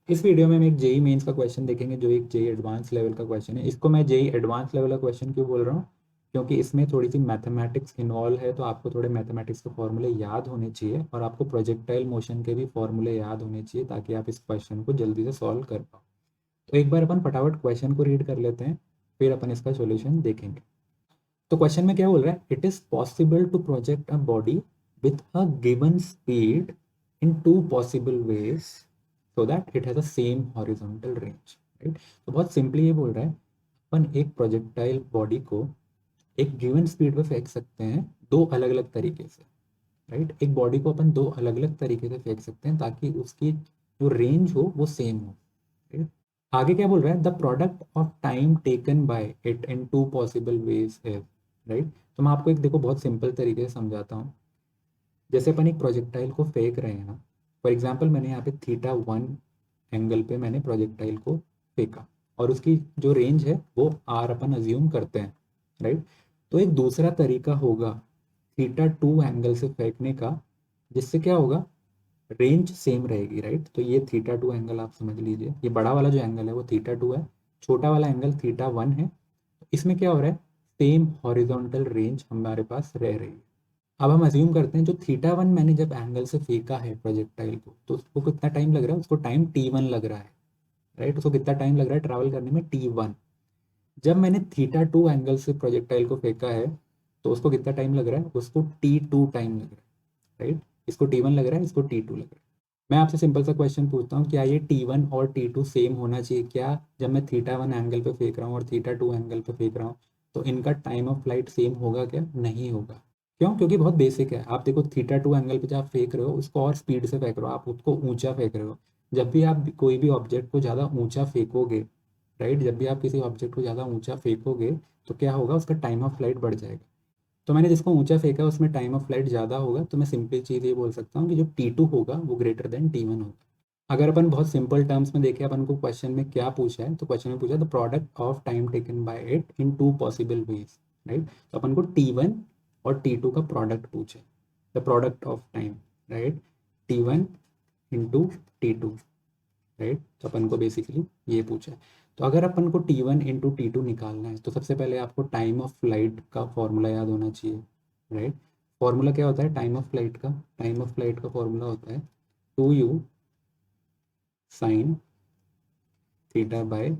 इस वीडियो में हम एक जेई मेंस का क्वेश्चन देखेंगे जो एक जेई एडवांस लेवल का क्वेश्चन है। इसको मैं जेई एडवांस लेवल का क्वेश्चन क्यों बोल रहा हूँ, क्योंकि इसमें थोड़ी सी मैथमेटिक्स इन्वॉल्व है, तो आपको थोड़े मैथमेटिक्स के फॉर्मूले याद होने चाहिए और आपको प्रोजेक्टाइल मोशन के भी फॉर्मूले याद होने चाहिए ताकि आप इस क्वेश्चन को जल्दी से सॉल्व कर पाओ। तो एक बार अपन फटाफट क्वेश्चन को रीड कर लेते हैं, फिर अपन इसका सोल्यूशन देखेंगे। तो क्वेश्चन में क्या बोल रहा है, it is possible to project a body with a given speed in two possible ways so that it has a same horizontal range. Right, तो बहुत सिंपली ये बोल रहा है अपन एक प्रोजेक्टाइल बॉडी को एक गिवन स्पीड पे फेंक सकते हैं दो अलग अलग तरीके से। राइट, एक बॉडी को अपन दो अलग अलग तरीके से फेंक सकते हैं ताकि उसकी जो रेंज हो वो सेम हो। राइट, आगे क्या बोल रहा है, the product of time taken by it in two possible ways is. Right, तो मैं आपको एक देखो बहुत सिंपल तरीके से समझाता हूँ। जैसे अपन एक प्रोजेक्टाइल को फेंक रहे हैं ना, फॉर एग्जाम्पल मैंने यहाँ पे θ1 एंगल पे मैंने प्रोजेक्टाइल को फेंका और उसकी जो रेंज है वो आर अपन अज्यूम करते हैं। राइट, तो एक दूसरा तरीका होगा θ2 एंगल से फेंकने का, जिससे क्या होगा, रेंज सेम रहेगी। राइट, तो ये θ2 एंगल आप समझ लीजिए, ये बड़ा वाला जो एंगल है वो θ2 है, छोटा वाला एंगल θ1 है। इसमें क्या हो रहा है, सेम हॉरिजॉन्टल रेंज हमारे पास रह रही है। अब हम अज्यूम करते हैं जो θ1 मैंने जब एंगल से फेंका है प्रोजेक्टाइल को, तो उसको कितना टाइम लग रहा है, उसको टाइम t1 लग रहा है। राइट, उसको कितना टाइम लग रहा है ट्रैवल करने में, t1। जब मैंने θ2 एंगल से प्रोजेक्टाइल को फेंका है तो उसको कितना टाइम लग रहा है, उसको t2 टाइम लग रहा है। राइट, इसको t1 लग रहा है, इसको t2 लग रहा है। मैं आपसे सिंपल सा क्वेश्चन पूछता हूँ, क्या ये t1 और t2 सेम होना चाहिए क्या? जब मैं θ1 एंगल पे फेंक रहा हूँ और θ2 एंगल पे फेंक रहा हूँ तो इनका टाइम ऑफ फ्लाइट सेम होगा क्या? नहीं होगा। क्यों? क्योंकि बहुत बेसिक है। आप देखो θ2 एंगल पे जब आप फेंक रहे हो उसको और स्पीड से फेंक रहे हो, आप उसको ऊंचा फेंक रहे हो। जब भी आप कोई भी ऑब्जेक्ट को ज़्यादा ऊंचा फेंकोगे, राइट, जब भी आप किसी ऑब्जेक्ट को ज़्यादा ऊंचा फेंकोगे तो क्या होगा, उसका टाइम ऑफ फ्लाइट बढ़ जाएगा। तो मैंने जिसको ऊंचा फेंका है उसमें टाइम ऑफ फ्लाइट ज़्यादा होगा, तो मैं सिंपली चीज़ ये बोल सकता हूँ कि जो t2 होगा वो ग्रेटर देन t1 होगा। अगर अपन बहुत सिंपल टर्म्स में देखें, अपन को क्वेश्चन में क्या पूछा है, तो क्वेश्चन में पूछा the product of time taken by it in two possible ways. Right, तो अपन को t1 और t2 का प्रोडक्ट पूछा है, the product of time. Right, t1 into t2। Right, तो अपन को बेसिकली ये पूछा है। तो अगर अपन को t1 इंटू t2 निकालना है तो सबसे पहले आपको टाइम ऑफ फ्लाइट का फॉर्मूला याद होना चाहिए। राइट, फॉर्मूला क्या होता है टाइम ऑफ फ्लाइट का? टाइम ऑफ फ्लाइट का फॉर्मूला होता है 2u sine theta by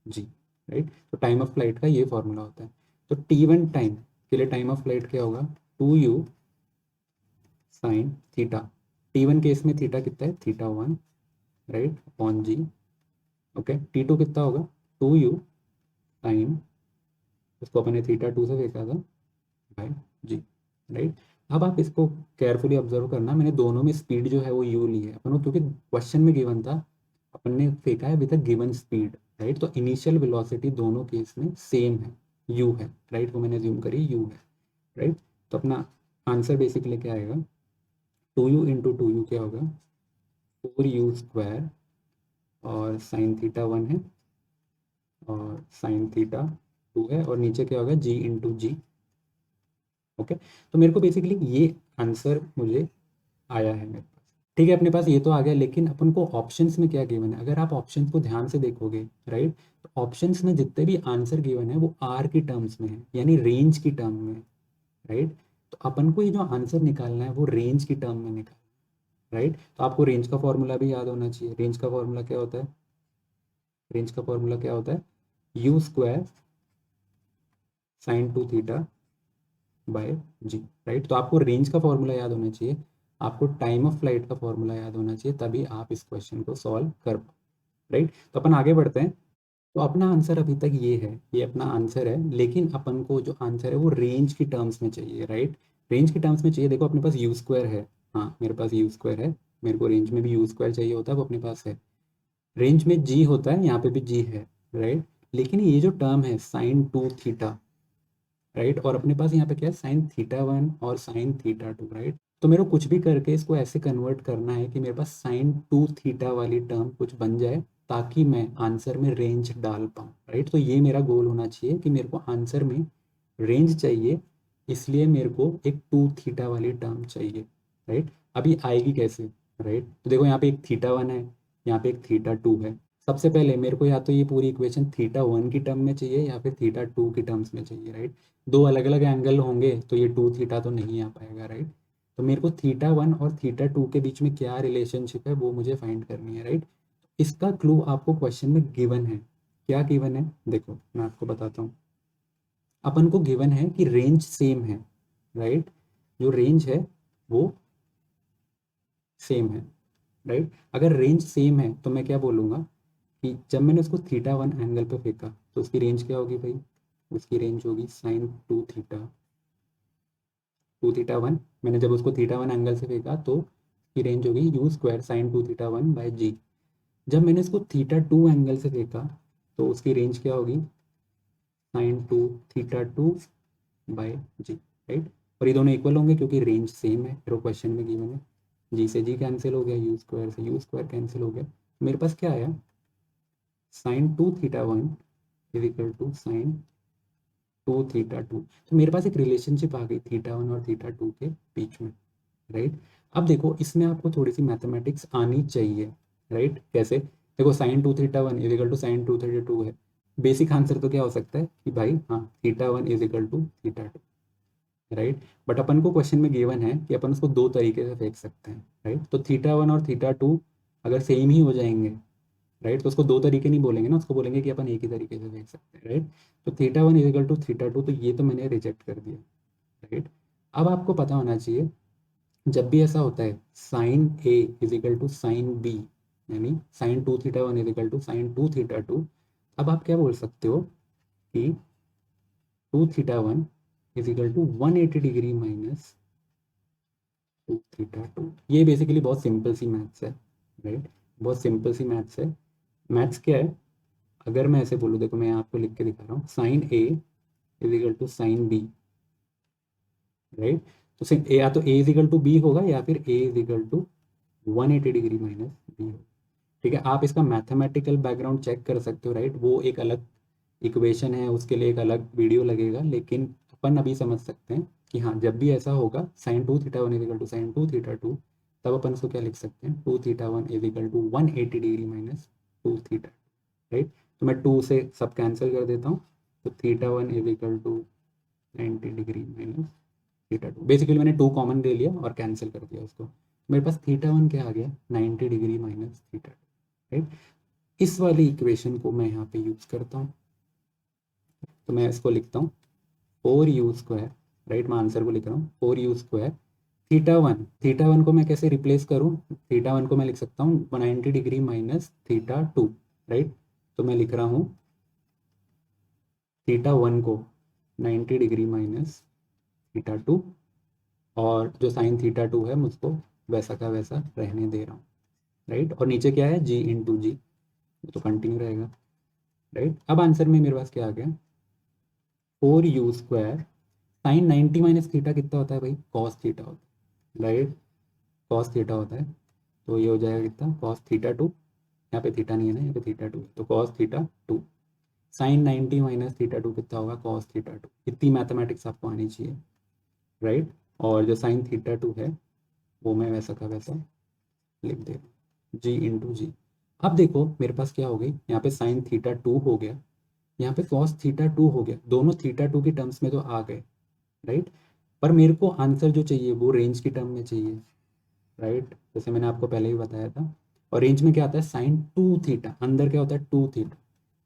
ji. Right, तो टाइम ऑफ फ्लाइट का ये फॉर्मूला होता है। तो t1 टाइम के लिए टाइम ऑफ फ्लाइट क्या होगा, 2u sine theta. t1 case में थीटा कितना है, θ1, राइट, अपॉन जी। ओके, t2 कितना होगा, 2u साइन, उसको अपने θ2 से फेंका था, बाय जी। राइट, अब आप इसको केयरफुली ऑब्जर्व करना, मैंने दोनों में स्पीड जो है वो u ली है अपन, क्योंकि क्वेश्चन में गिवन था, अपन ने फेंका है with a given speed. Right, तो इनिशियल वेलोसिटी दोनों केस में सेम है, u है। राइट, वो मैंने ज्यूम करी u है। राइट, तो अपना आंसर बेसिकली क्या आएगा, 2u इंटू 2u क्या होगा, 4u² और साइन θ1 है और साइन θ2 है और नीचे क्या होगा, g इंटू जी। ओके, तो मेरे को बेसिकली ये आंसर मुझे आया है मेरे पास। ठीक है, अपने पास ये तो आ गया, लेकिन अपन को ऑप्शंस में क्या गिवन है, अगर आप ऑप्शंस को ध्यान से देखोगे, राइट, तो ऑप्शंस में जितने भी आंसर गिवन है वो आर की टर्म्स में है, यानी रेंज की टर्म में। राइट, तो अपन को ये जो आंसर निकालना है वो रेंज की टर्म में निकालना है। राइट, तो आपको रेंज का फॉर्मूला भी याद होना चाहिए। रेंज का फॉर्मूला क्या होता है, रेंज का फॉर्मूला क्या होता है, u² sine 2 theta by ji. Right, तो आपको रेंज का फॉर्मूला याद होना चाहिए, आपको टाइम ऑफ फ्लाइट का फॉर्मूला याद होना चाहिए, तभी आप इस क्वेश्चन को सॉल्व कर पाओ। राइट, तो अपन आगे बढ़ते हैं। तो अपना आंसर अभी तक ये है, ये अपना आंसर है, लेकिन अपन को जो आंसर है वो रेंज की टर्म्स में चाहिए। राइट, रेंज की टर्म्स में चाहिए। देखो अपने पास u² है, हाँ मेरे पास u² है, मेरे को रेंज में भी u² चाहिए होता है, वो अपने पास है। रेंज में g होता है, यहाँ पे भी g है। राइट, लेकिन ये जो टर्म है साइन 2 थीटा, राइट, और अपने पास यहाँ पे क्या है, साइन θ1 और साइन θ2। राइट, तो मेरे को कुछ भी करके इसको ऐसे कन्वर्ट करना है कि मेरे पास साइन 2 थीटा वाली टर्म कुछ बन जाए ताकि मैं आंसर में रेंज डाल पाऊँ। राइट, तो ये मेरा गोल होना चाहिए कि मेरे को आंसर में रेंज चाहिए, इसलिए मेरे को एक 2 थीटा वाली टर्म चाहिए। राइट, अभी आएगी कैसे? राइट, तो देखो यहाँ पे एक θ1 है, यहाँ पे एक थीटा 2 है। सबसे पहले मेरे को या तो ये पूरी इक्वेशन थीटा 1 की टर्म में चाहिए या फिर थीटा 2 की टर्म्स में चाहिए, राइट। दो अलग अलग एंगल होंगे तो ये 2 थीटा तो नहीं आ पाएगा, राइट। तो मेरे को थीटा 1 और थीटा 2 के बीच में क्या रिलेशनशिप है वो मुझे फाइंड करनी है, राइट। इसका क्लू आपको क्वेश्चन में गिवन है। क्या गिवन है, देखो मैं आपको बताता हूँ। अपन को गिवन है कि रेंज सेम है, राइट। जो रेंज है वो सेम है, राइट। अगर रेंज सेम है तो मैं क्या बोलूँगा कि जब मैंने उसको थीटा 1 एंगल पे फेंका तो उसकी रेंज क्या होगी भाई, उसकी रेंज होगी साइन 2 थीटा, 2 थीटा 1। मैंने जब उसको थीटा 1 एंगल से फेंका तो उसकी रेंज होगी u square sine 2 theta 1 by g. जब मैंने इसको थीटा 2 एंगल से फेंका तो उसकी रेंज क्या होगी, sign 2 theta 2 by ji, right. और ये दोनों इक्वल होंगे क्योंकि रेंज सेम है, फिर क्वेश्चन में गिवन है। जी से जी कैंसिल हो गया, यू स्क्वायर से यू स्क्वायर कैंसिल हो गया। मेरे पास क्या आया, sine 2 theta 1 is equal to sine 2 theta 2। तो मेरे पास एक रिलेशनशिप आ गई थीटा 1 और थीटा 2 के बीच में, राइट। अब देखो इसमें आपको थोड़ी सी मैथमेटिक्स आनी चाहिए, राइट। कैसे, देखो sine 2 theta 1 is equal to sine 2 theta 2 है। बेसिक आंसर तो क्या हो सकता है कि भाई हाँ theta 1 is equal to theta 2, right. But अपन को क्वेश्चन में गिवन है कि अपन उसको दो तरीके से फेंक सकते हैं, राइट। तो थीटा 1 और थीटा 2 अगर सेम ही हो जाएंगे, राइट, तो उसको दो तरीके नहीं बोलेंगे ना, उसको बोलेंगे कि अपन एक ही तरीके से देख सकते हैं, राइट। तो theta 1 is equal to theta 2, तो ये तो मैंने रिजेक्ट कर दिया, राइट। अब आपको पता होना चाहिए जब भी ऐसा होता है sine A is equal to sine B, यानी sine 2 theta 1 is equal to sine 2 theta 2, अब आप क्या बोल सकते हो कि 2 theta 1 is equal to 180 degree minus 2 theta 2। ये बेसिकली बहुत सिंपल सी मैथ्स है, राइट। बहुत सिंपल सी मैथ्स है। मैथ्स क्या है, अगर मैं ऐसे बोलूँ, देखो मैं आपको लिख के दिखा रहा हूँ, sine A is equal to sine B, right. तो सिर्फ या तो A is equal to B होगा या फिर A is equal to 180 degree minus B होगा, ठीक है। आप इसका मैथमेटिकल बैकग्राउंड चेक कर सकते हो, राइट। वो एक अलग इक्वेशन है, उसके लिए एक अलग वीडियो लगेगा, लेकिन अपन अभी समझ सकते हैं कि हाँ जब भी ऐसा होगा sine 2 theta 1 is equal to sine 2 theta 2, तब अपन उसको क्या लिख सकते हैं, 2 theta 1 is equal to 180 degree minus 2 theta, right. तो मैं 2 से सब कैंसिल कर देता हूँ, तो theta 1 is equal to 90 degree minus theta 2। Basically मैंने 2 कॉमन ले लिया और कैंसिल कर दिया उसको, मेरे पास थीटा 1 क्या आ गया, 90 डिग्री माइनस थीटा 2, राइट। इस वाली इक्वेशन को मैं यहाँ पे यूज़ करता हूँ, तो मैं इसको लिखता हूँ 4u², राइट। मैं आंसर को लिख रहा हूँ 4u²। थीटा वन को मैं कैसे रिप्लेस करूँ, थीटा 1 को मैं लिख सकता हूँ 90 डिग्री माइनस थीटा 2, राइट। तो मैं लिख रहा हूँ थीटा 1 को 90 डिग्री माइनस थीटा 2, और जो साइन थीटा 2 है मुझको वैसा का वैसा रहने दे रहा हूँ, राइट। और नीचे क्या है, जी इंटू जी, तो कंटिन्यू रहेगा, राइट। अब आंसर में मेरे पास क्या आ गया, 4u²। साइन 90 माइनस थीटा कितना होता है भाई, कॉस थीटा होता है, राइट। कॉस थीटा होता है, तो ये हो जाएगा कितना, कॉस थीटा 2। यहाँ पे थीटा नहीं है ना, यहाँ पे थीटा 2 है, तो cos theta 2। Sine 90 minus theta 2 कितना होगा, कॉस थीटा 2। इतनी मैथमेटिक्स आपको आनी चाहिए, राइट। और जो साइन थीटा 2 है वो मैं वैसा का वैसा लिख दे रहा हूँ, जी इंटू जी। अब देखो मेरे पास क्या हो गई, यहाँ पे साइन थीटा 2 हो गया, यहाँ पे कॉस थीटा 2 हो गया, दोनों थीटा 2 की टर्म्स में तो आ गए, राइट। पर मेरे को आंसर जो चाहिए वो रेंज की टर्म में चाहिए, राइट। जैसे मैंने आपको पहले ही बताया था। और रेंज में क्या आता है, साइन 2 थीटा, अंदर क्या होता है 2 थीटा।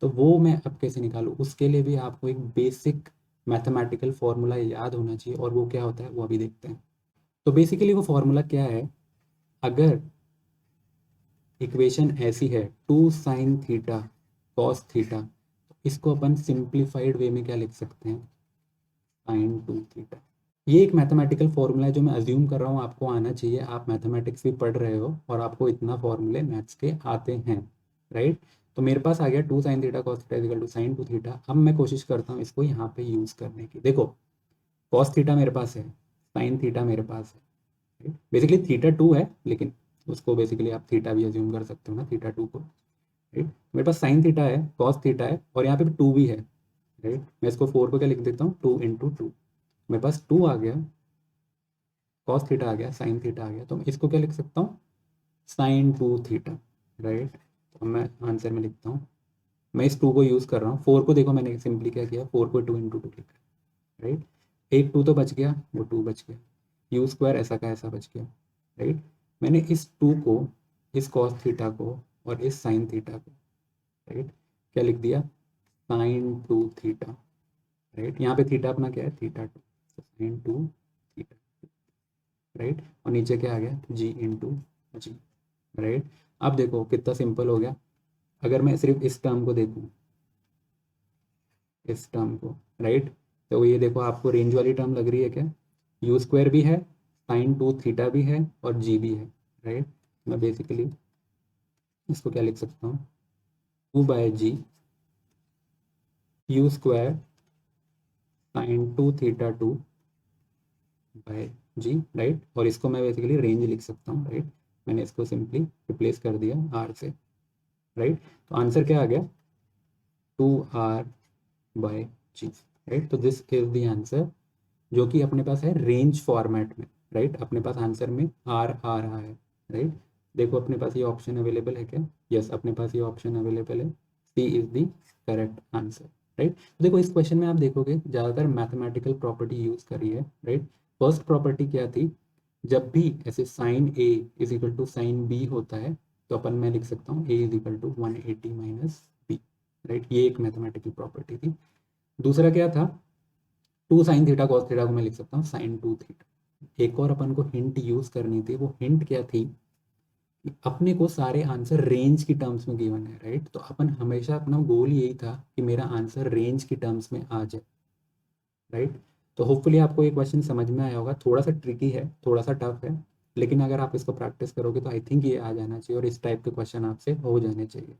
तो वो मैं अब कैसे निकालूँ, उसके लिए भी आपको एक बेसिक मैथमेटिकल फॉर्मूला याद होना चाहिए, और वो क्या होता है वो अभी देखते हैं। तो बेसिकली वो फॉर्मूला क्या है, अगर इक्वेशन ऐसी है 2 साइन थीटा कॉस थीटा, तो इसको अपन सिंप्लीफाइड वे में क्या लिख सकते हैं, साइन 2 थीटा। ये एक मैथमेटिकल फॉर्मूला है जो मैं अज्यूम कर रहा हूँ आपको आना चाहिए, आप मैथमेटिक्स भी पढ़ रहे हो और आपको इतना फॉर्मूले मैथ्स के आते हैं, राइट। तो मेरे पास आ गया 2 sine theta cos theta equal to sine 2 theta. अब मैं कोशिश करता हूँ इसको यहाँ पे यूज़ करने की। देखो कॉस थीटा मेरे पास है, साइन थीटा मेरे पास है, बेसिकली थीटा 2 है, लेकिन उसको बेसिकली आप थीटा भी अज्यूम कर सकते हो ना, थीटा 2 को, राइट। मेरे पास साइन थीटा है, कॉस थीटा है, और यहाँ पे भी 2 भी है, राइट। मैं इसको 4 को क्या लिख देता हूँ, 2 इंटू 2। मेरे पास 2 आ गया, कॉस थीटा आ गया, साइन थीटा आ गया, तो मैं इसको क्या लिख सकता हूँ, साइन 2 थीटा, राइट। तो मैं आंसर में लिखता हूँ, मैं इस 2 को यूज़ कर रहा हूँ। 4 को देखो मैंने सिंपली क्या किया, 4 को 2 इंटू 2 लिखा, राइट। एक 2 तो बच गया, वो 2 बच गया, यू स्क्वायर ऐसा का ऐसा बच गया, राइट। मैंने इस 2 को, इस कॉस थीटा को और इस साइन थीटा को, राइट, क्या लिख दिया, साइन 2 थीटा, राइट। यहाँ पे थीटा अपना क्या है, थीटा 2, साइन 2 थीटा, राइट। और नीचे क्या आ गया, जी इंटू जी, राइट। अब देखो कितना सिंपल हो गया। अगर मैं सिर्फ इस टर्म को देखूँ, इस टर्म को, राइट, तो ये देखो आपको रेंज वाली टर्म लग रही है क्या, यू स्क्वायर भी है, साइन 2 थीटा भी है और जी भी है, राइट। मैं बेसिकली इसको क्या लिख सकता हूँ, 2/g u square sine 2 theta 2 by ji, right. और इसको मैं बेसिकली रेंज लिख सकता हूँ, राइट। मैंने इसको सिंपली रिप्लेस कर दिया आर से, राइट। तो आंसर क्या आ गया, 2r/g, राइट। तो दिस इज द आंसर जो कि अपने पास है रेंज फॉर्मेट में, राइट। अपने पास आंसर में आर आ रहा है, राइट। देखो अपने पास ये ऑप्शन अवेलेबल है क्या, यस अपने पास ये ऑप्शन अवेलेबल है, C is the correct answer, right. देखो इस क्वेश्चन में आप देखोगे ज़्यादातर मैथमेटिकल प्रॉपर्टी यूज करी है, राइट। फर्स्ट प्रॉपर्टी क्या थी, जब भी ऐसे sine A is equal to sine B होता है तो अपन मैं लिख सकता हूँ A is equal to 180 minus B, right. ये एक मैथमेटिकल प्रॉपर्टी थी। दूसरा क्या था, 2 साइन थीटा कॉस थीटा को मैं लिख सकता हूँ साइन 2 थीटा। एक और अपन को हिंट यूज करनी थी, वो हिंट क्या थी कि अपने को सारे आंसर रेंज की टर्म्स में गिवन है, राइट। तो अपन हमेशा अपना गोल यही था कि मेरा आंसर रेंज की टर्म्स में आ जाए, राइट। तो होपफुली आपको ये क्वेश्चन समझ में आया होगा, थोड़ा सा ट्रिकी है, थोड़ा सा टफ है, लेकिन अगर आप इसको प्रैक्टिस करोगे तो आई थिंक ये आ जाना चाहिए और इस टाइप के क्वेश्चन आपसे हो जाने चाहिए।